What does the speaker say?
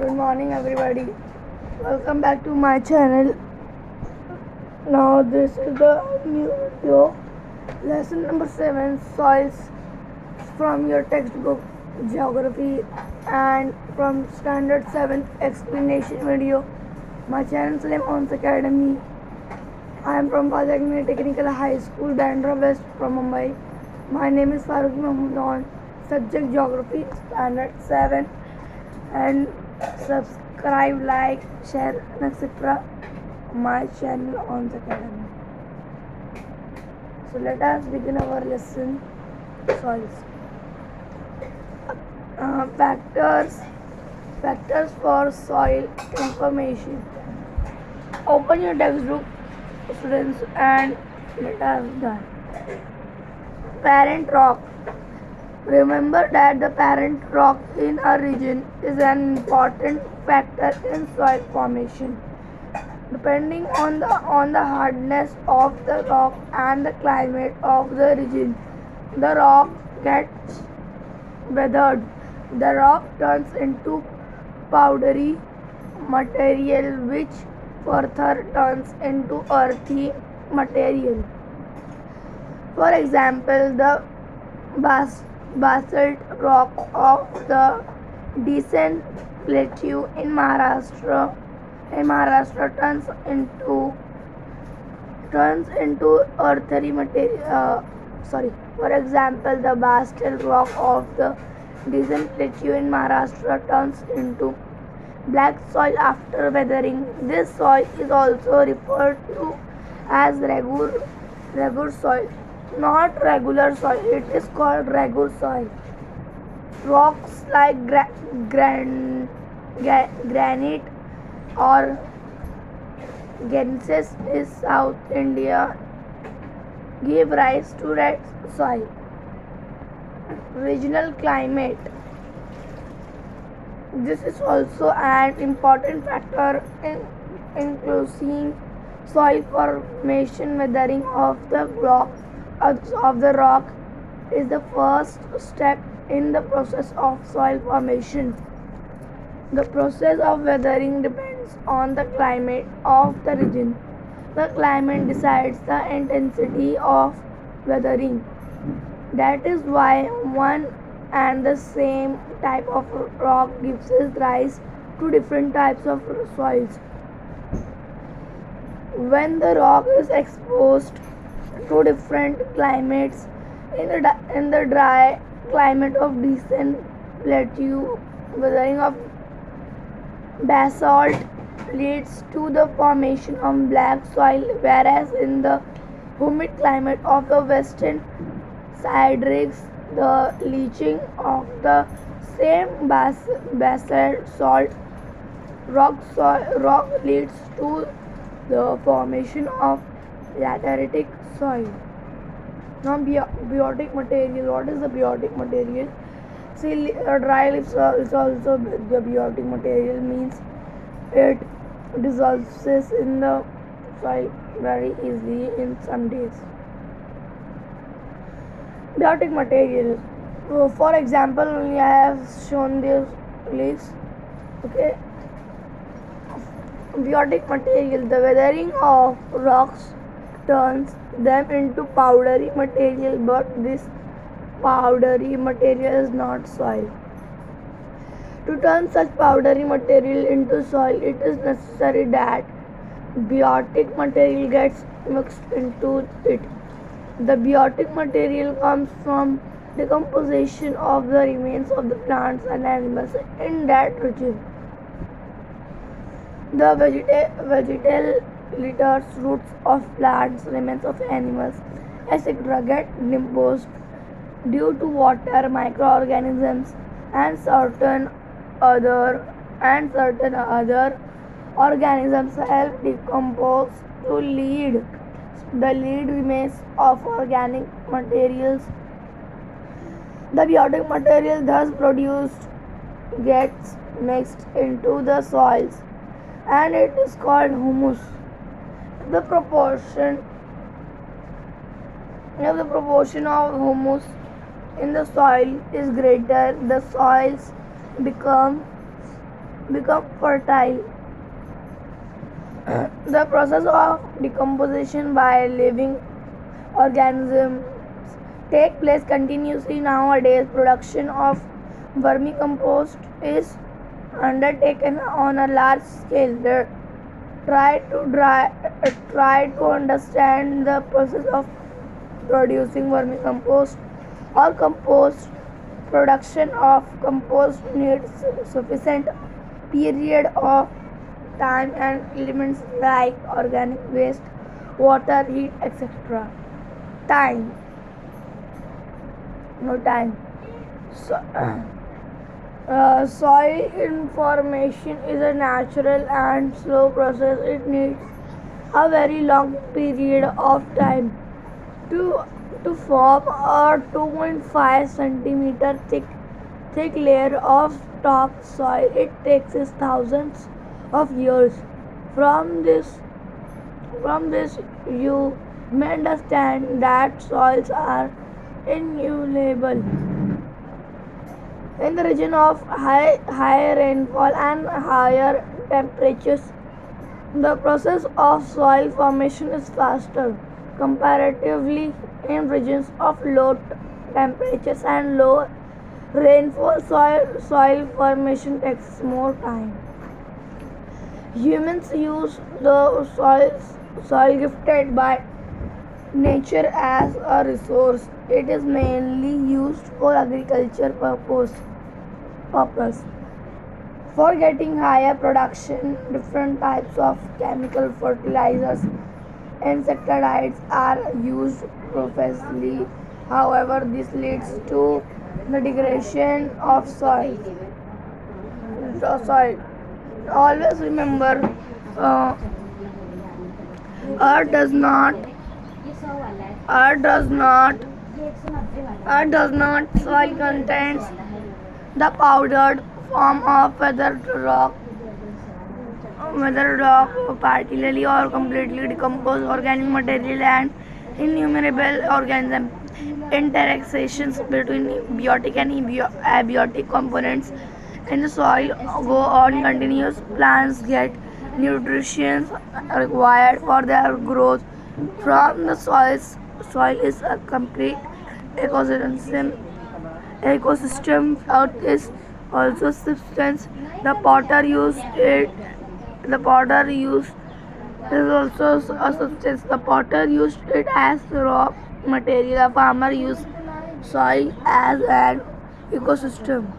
Good morning, everybody. Welcome back to my channel. Now, this is the new video, lesson number 7, soils, from your textbook Geography and from Standard 7 explanation video. My channel's name Ons Academy. I am from Polytechnic Technical High School, Bandra West, from Mumbai. My name is Farooq Mahmood on subject Geography, Standard 7, and subscribe, like, share, etc. my channel on the academy. So let us begin our lesson. Soils. Factors for soil information. Open your textbook, students, and let us done. Parent rock. Remember that the parent rock in a region is an important factor in soil formation. Depending on the hardness of the rock and the climate of the region, the rock gets weathered. The rock turns into powdery material, which further turns into earthy material. For example, the basalt rock of the Deccan Plateau in Maharashtra turns into earthy material. For example, the basalt rock of the Deccan Plateau in Maharashtra turns into black soil after weathering. This soil is also referred to as regur soil, not regular soil. It is called regur soil. Rocks like granite or gneiss in South India give rise to red soil. Regional climate. This is also an important factor in influencing soil formation. Weathering of the rock is the first step in the process of soil formation. The process of weathering depends on the climate of the region. The climate decides the intensity of weathering. That is why one and the same type of rock gives rise to different types of soils. When the rock is exposed to different climates, in the dry climate of Deccan Plateau, weathering of basalt leads to the formation of black soil, whereas in the humid climate of the western Sierras, the leaching of the same basalt rock leads to the formation of lateritic soil. Now, biotic material. What is the biotic material? See, dry leaves is also the biotic material, means it dissolves in the soil very easily in some days. Biotic material. For example, I have shown these leaves. Okay. Biotic material. The weathering of rocks turns them into powdery material, but this powdery material is not soil. To turn such powdery material into soil, it is necessary that biotic material gets mixed into it. The biotic material comes from decomposition of the remains of the plants and animals in that region. The vegetal litters, roots of plants, remains of animals, etc. get decomposed due to water, microorganisms, and certain other organisms help decompose to lead the lead remains of organic materials. The biotic material thus produced gets mixed into the soils, and it is called humus. If the proportion of humus in the soil is greater, the soils become become fertile. The process of decomposition by living organisms take place continuously nowadays. Production of vermicompost is undertaken on a large scale. Try to understand the process of producing vermicompost or compost. Production of compost needs sufficient period of time and elements like organic waste, water, heat, etc. Time. No time. So, soil information is a natural and slow process. It needs a very long period of time to form a 2.5 centimeter thick layer of top soil. It takes thousands of years. From this you may understand that soils are innumerable. In the region of high rainfall and higher temperatures, the process of soil formation is faster. Comparatively, in regions of low temperatures and low rainfall, soil formation takes more time. Humans use the soil gifted by nature as a resource. It is mainly used for agriculture purpose. For getting higher production, different types of chemical fertilizers, insecticides are used profusely. However, this leads to the degradation of soil. Always remember, uh, Earth does not Earth does not soil contains the powdered form of weathered rock, partially or completely decomposed organic material, and innumerable organisms. Interactions between biotic and abiotic components in the soil go on continuous. Plants get nutrition required for their growth from the soil. Soil is a complete ecosystem. Earth is also substance. The potter used it. The potter used is also a substance. The potter used it as raw material. The farmer used soil as an ecosystem.